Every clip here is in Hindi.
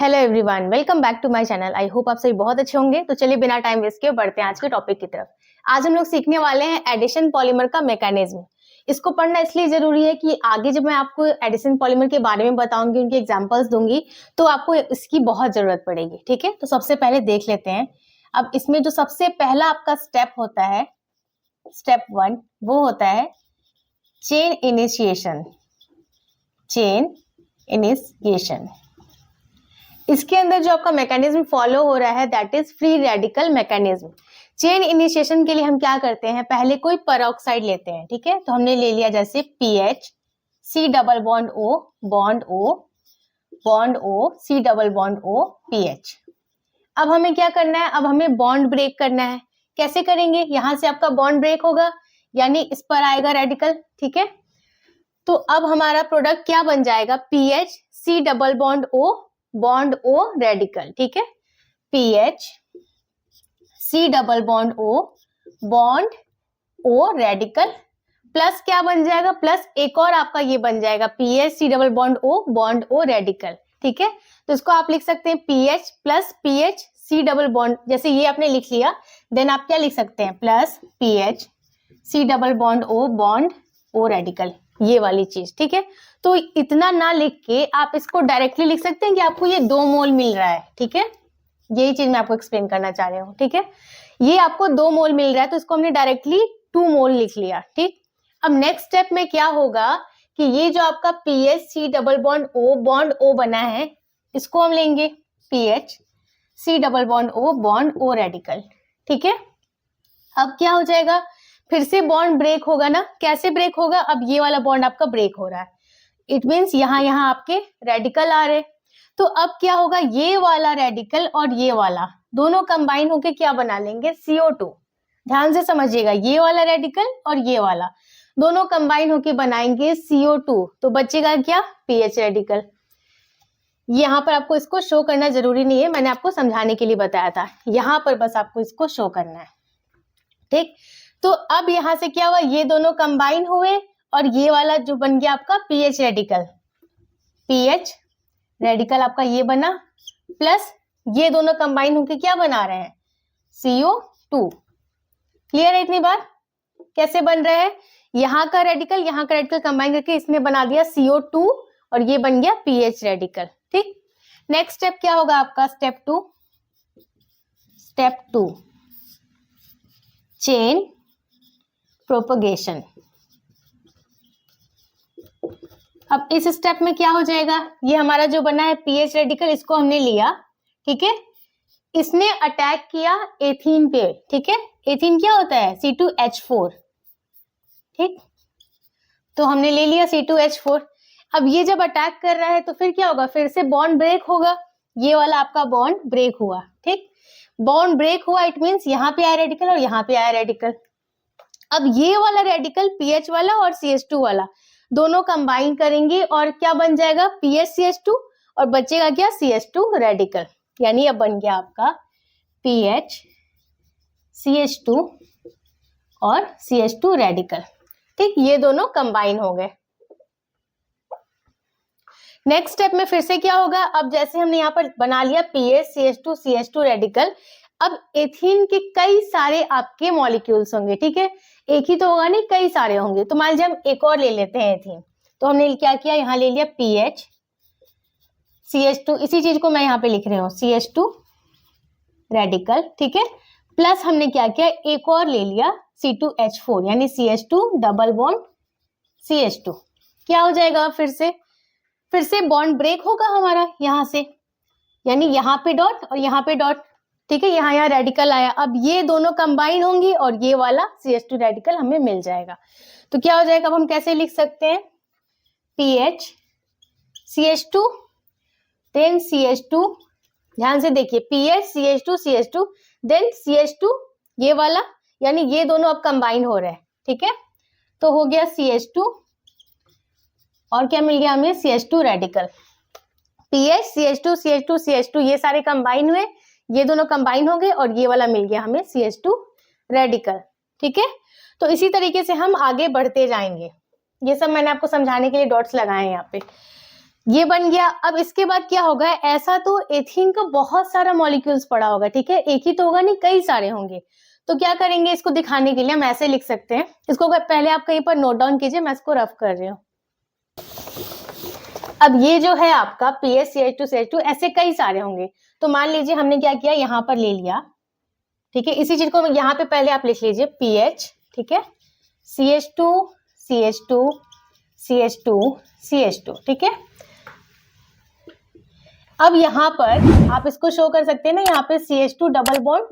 Hello everyone, welcome back to my channel. I hope आप सभी बहुत अच्छे होंगे। तो चलिए बिना टाइम वेस्ट किए बढ़ते हैं आज के टॉपिक की तरफ। आज हम लोग सीखने वाले हैं एडिशन पॉलीमर का मैकेनिज्म। इसको पढ़ना इसलिए जरूरी है कि आगे जब मैं आपको एडिशन पॉलीमर के बारे में बताऊंगी, उनके एग्जांपल्स दूंगी, तो आपको इसकी बहुत जरूरत पड़ेगी। ठीक है, तो सबसे पहले देख लेते हैं। अब इसमें जो सबसे पहला आपका स्टेप होता है, स्टेप 1, वो होता है चेन इनिशिएशन। चेन इनिशिएशन, इसके अंदर जो आपका मैकेनिज्म फॉलो हो रहा है that is free radical mechanism. Chain initiation के लिए हम क्या करते हैं, पहले कोई पेरोक्साइड लेते हैं। ठीक है, तो हमने ले लिया जैसे PH, C double bond O, bond O, bond O, C double bond O, PH. अब हमें क्या करना है, अब हमें बॉन्ड ब्रेक करना है। कैसे करेंगे, यहां से आपका बॉन्ड ब्रेक होगा, यानी इस पर आएगा रेडिकल। ठीक है, तो अब हमारा प्रोडक्ट क्या बन जाएगा, PH, C double bond O, bond O, radical. ठीक है, PH, C double bond O, bond O, radical, plus क्या बन जाएगा, प्लस एक और आपका ये बन जाएगा PH, C double bond O, bond O, radical. ठीक है, तो इसको आप लिख सकते हैं PH plus PH C double bond, जैसे ये आपने लिख लिया, देन आप क्या लिख सकते हैं, plus PH C double bond O, bond O, radical, ये वाली चीज। ठीक है, तो इतना ना लिख के आप इसको डायरेक्टली लिख सकते हैं कि आपको ये 2 मोल मिल रहा है। ठीक है, यही चीज मैं आपको एक्सप्लेन करना चाह रही हूँ। ठीक है, ये आपको 2 मोल मिल रहा है, तो इसको हमने डायरेक्टली 2 मोल लिख लिया। ठीक, अब नेक्स्ट स्टेप में क्या होगा कि ये जो आपका PH C double bond O, bond O बना है, इसको हम लेंगे PH C double bond O, bond O, radical. ठीक है, अब क्या हो जाएगा, फिर से बॉन्ड ब्रेक होगा ना। कैसे ब्रेक होगा, अब ये वाला बॉन्ड आपका ब्रेक हो रहा है, इट मीन्स यहाँ आपके रेडिकल आ रहे। तो अब क्या होगा, ये वाला रेडिकल और ये वाला दोनों कंबाइन होके क्या बना लेंगे, CO2। ध्यान से समझिएगा, ये वाला रेडिकल और ये वाला दोनों कंबाइन होके बनाएंगे CO2, तो बचेगा क्या, पीएच रेडिकल। यहाँ पर आपको इसको शो करना जरूरी नहीं है, मैंने आपको समझाने के लिए बताया था, यहाँ पर बस आपको इसको शो करना है। ठीक, तो अब यहां से क्या हुआ, ये दोनों कंबाइन हुए और ये वाला जो बन गया आपका पीएच रेडिकल, पीएच रेडिकल आपका ये बना, प्लस ये दोनों कंबाइन होकर क्या बना रहे हैं, CO2। क्लियर है इतनी बार, कैसे बन रहा है, यहाँ का रेडिकल कंबाइन करके इसने बना दिया CO2 और ये बन गया पीएच रेडिकल। ठीक, नेक्स्ट स्टेप क्या होगा आपका, स्टेप 2 चेन प्रोपगेशन। अब इस स्टेप में क्या हो जाएगा, ये हमारा जो बना है पीएच रेडिकल, इसको हमने लिया। ठीक है, इसने अटैक किया एथीन पे। ठीक है, एथीन क्या होता है, C2H4। ठीक, तो हमने ले लिया C2H4। अब ये जब अटैक कर रहा है तो फिर क्या होगा, फिर से बॉन्ड ब्रेक होगा, ये वाला आपका बॉन्ड ब्रेक हुआ। ठीक, बॉन्ड ब्रेक हुआ, इट मीन्स यहाँ पे आया रेडिकल और यहाँ पे आया रेडिकल। अब ये वाला रेडिकल पीएच वाला और CH2 वाला दोनों कंबाइन करेंगे और क्या बन जाएगा, PHCH2, और बचेगा क्या, CH2 रेडिकल। यानी अब बन गया आपका PHCH2 और CH2 रेडिकल। ठीक, ये दोनों कंबाइन हो गए। नेक्स्ट स्टेप में फिर से क्या होगा, अब जैसे हमने यहाँ पर बना लिया PHCH2 CH2 रेडिकल, अब एथीन के कई सारे आपके मॉलिक्यूल्स होंगे। ठीक है, एक ही तो होगा नहीं, कई सारे होंगे। तो मान लीजिए हम एक और ले लेते हैं एथीन, तो हमने क्या किया, यहाँ ले लिया PH CH2, इसी चीज को मैं यहाँ पे लिख रही हूँ, CH2 रेडिकल। ठीक है, प्लस हमने क्या किया, एक और ले लिया C2H4, यानी CH2 डबल बॉन्ड CH2। क्या हो जाएगा, फिर से बॉन्ड ब्रेक होगा हमारा यहाँ से, यानी यहाँ पे डॉट और यहाँ पे डॉट। ठीक है, यहाँ रेडिकल आया, अब ये दोनों कंबाइन होंगे और ये वाला CH2 रेडिकल हमें मिल जाएगा। तो क्या हो जाएगा, अब हम कैसे लिख सकते हैं, PH CH2 देन CH2, ध्यान से देखिए, PH CH2 CH2 then CH2 ये वाला, यानी ये दोनों अब कंबाइन हो रहे हैं। ठीक है, तो हो गया CH2 और क्या मिल गया हमें, CH2 radical. PH CH2 CH2 CH2 ये सारे कंबाइन हुए, ये दोनों कंबाइन हो गए और ये वाला मिल गया हमें CH2 रेडिकल। ठीक है, तो इसी तरीके से हम आगे बढ़ते जाएंगे। ये सब मैंने आपको समझाने के लिए डॉट्स लगाए हैं यहाँ पे। ये बन गया। अब इसके बाद क्या होगा, ऐसा तो एथीन का बहुत सारा मॉलिक्यूल्स पड़ा होगा, ठीक है, एक ही तो होगा नहीं, कई सारे होंगे। तो क्या करेंगे, इसको दिखाने के लिए हम ऐसे लिख सकते हैं, इसको पहले आप कहीं पर नोट डाउन कीजिए, मैं इसको रफ कर रही हूँ। अब ये जो है आपका PHCH2CH2 ऐसे कई सारे होंगे। तो मान लीजिए हमने क्या किया, यहाँ पर ले लिया, ठीक है, इसी चीज को यहाँ पे पहले आप लिख लीजिए PH, ठीक है, CH2 CH2 CH2 CH2, ठीक है। अब यहाँ पर आप इसको शो कर सकते हैं ना, यहाँ पे CH2 डबल बॉन्ड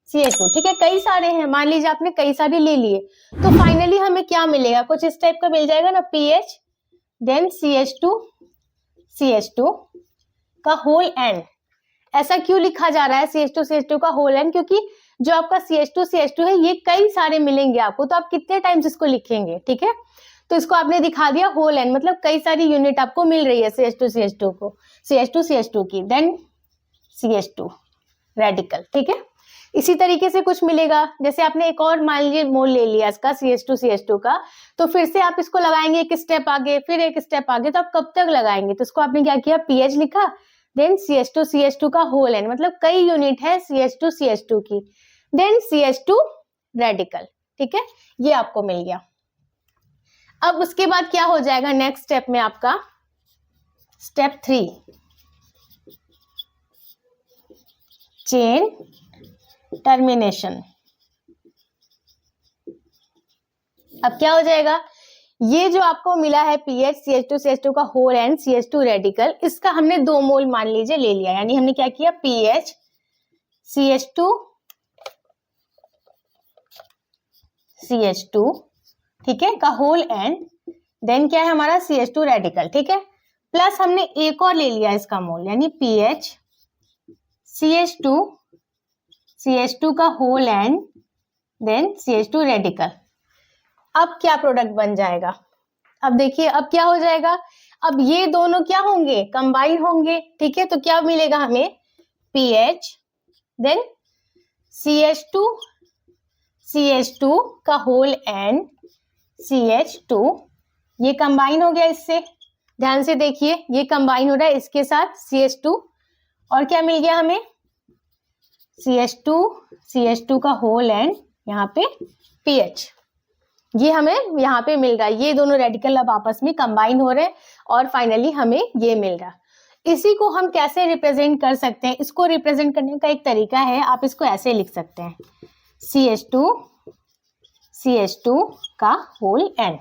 CH2, ठीक है, कई सारे हैं, मान लीजिए आपने कई सारे ले लिए, तो फाइनली हमें क्या मिलेगा, कुछ इस टाइप का मिल जाएगा ना, PH देन CH2 CH2 का होल एन। ऐसा क्यों लिखा जा रहा है CH2 CH2 का होल एन, क्योंकि जो आपका CH2 CH2 है ये कई सारे मिलेंगे आपको, तो आप कितने टाइम्स इसको लिखेंगे, ठीक है। तो इसको आपने दिखा दिया होल एन, मतलब कई सारी यूनिट आपको मिल रही है CH2 CH2 की, देन CH2 रेडिकल, ठीक है। इसी तरीके से कुछ मिलेगा, जैसे आपने एक और मान लीजिए मोल ले लिया इसका CH2 CH2 का, तो फिर से आप इसको लगाएंगे एक स्टेप आगे, फिर एक स्टेप आगे, तो आप कब तक लगाएंगे, तो इसको आपने क्या किया, PH लिखा, देन CH2 CH2 का होल एन, मतलब कई यूनिट है CH2 CH2 की, देन CH2 रेडिकल, ठीक है, ये आपको मिल गया। अब उसके बाद क्या हो जाएगा नेक्स्ट स्टेप में आपका, स्टेप 3, चेन टर्मिनेशन। अब क्या हो जाएगा, ये जो आपको मिला है PH CH2 CH2 का होल एंड CH2 रेडिकल, इसका हमने 2 मोल मान लीजिए ले लिया, यानी हमने क्या किया, PH CH2 CH2, ठीक है, का होल एंड, देन क्या है हमारा CH2 रेडिकल, ठीक है, प्लस हमने एक और ले लिया इसका मोल, यानी PH CH2 CH2 का whole and then CH2 radical. अब क्या प्रोडक्ट बन जाएगा, अब देखिए अब क्या हो जाएगा, अब ये दोनों क्या होंगे, कंबाइन होंगे, ठीक है, तो क्या मिलेगा हमें, PH देन CH2 CH2 का होल एंड CH2, ये कंबाइन हो गया इससे, ध्यान से देखिए ये कंबाइन हो रहा है इसके साथ CH2, और क्या मिल गया हमें, CH2 का होल एंड यहाँ पे PH, ये हमें यहाँ पे मिल रहा है, ये दोनों रेडिकल अब आपस में कंबाइन हो रहे हैं और फाइनली हमें ये मिल रहा। इसी को हम कैसे रिप्रेजेंट कर सकते हैं, इसको रिप्रेजेंट करने का एक तरीका है, आप इसको ऐसे लिख सकते हैं, CH2 का होल एन।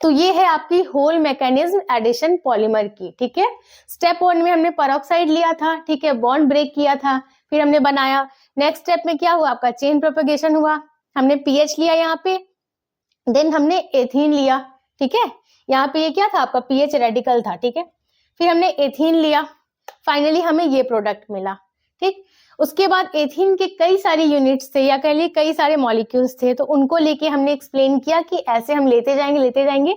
तो ये है आपकी होल मैकेनिज्म एडिशन पॉलीमर की, ठीक है। स्टेप 1 में हमने पेरोक्साइड लिया था, ठीक है, बॉन्ड ब्रेक किया था, फिर हमने बनाया। नेक्स्ट स्टेप में क्या हुआ, आपका चेन प्रोपेगेशन हुआ, हमने PH लिया यहाँ पे, देन हमने एथीन लिया, ठीक है, यहाँ पे ये क्या था आपका PH रेडिकल था, ठीक है, फिर हमने एथीन लिया, फाइनली हमें ये प्रोडक्ट मिला, ठीक। उसके बाद एथीन के कई सारे यूनिट्स थे, या कह लिए कई सारे मॉलिक्यूल्स थे, तो उनको लेके हमने एक्सप्लेन किया कि ऐसे हम लेते जाएंगे,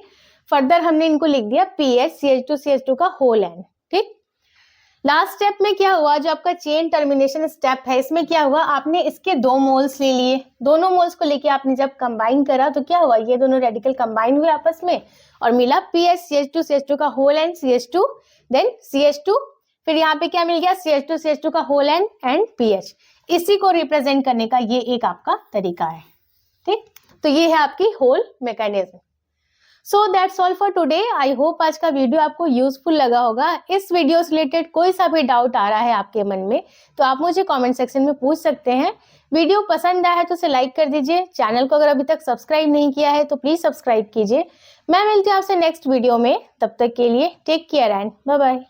फर्दर हमने इनको लिख दिया PH CH2 CH2 का होल एन, ठीक। लास्ट स्टेप में क्या हुआ, जो आपका चेन टर्मिनेशन स्टेप है, इसमें क्या हुआ, आपने इसके 2 मोल्स ले लिए, दोनों मोल्स को लेके आपने जब कंबाइन करा तो क्या हुआ, ये दोनों रेडिकल कंबाइन हुए आपस में और मिला PH CH2 CH2 का whole and CH2 then CH2, फिर यहाँ पे क्या मिल गया, CH2 CH2 का होल एंड PH। इसी को रिप्रेजेंट करने का ये एक आपका तरीका है, ठीक। तो ये है आपकी whole mechanism. So that's all for today. I hope आज का वीडियो आपको यूजफुल लगा होगा। इस वीडियो से रिलेटेड कोई सा भी डाउट आ रहा है आपके मन में तो आप मुझे कमेंट सेक्शन में पूछ सकते हैं। वीडियो पसंद आया है तो उसे लाइक कर दीजिए। चैनल को अगर अभी तक सब्सक्राइब नहीं किया है तो प्लीज सब्सक्राइब कीजिए। मैं मिलती हूँ आपसे नेक्स्ट वीडियो में, तब तक के लिए take care and bye bye.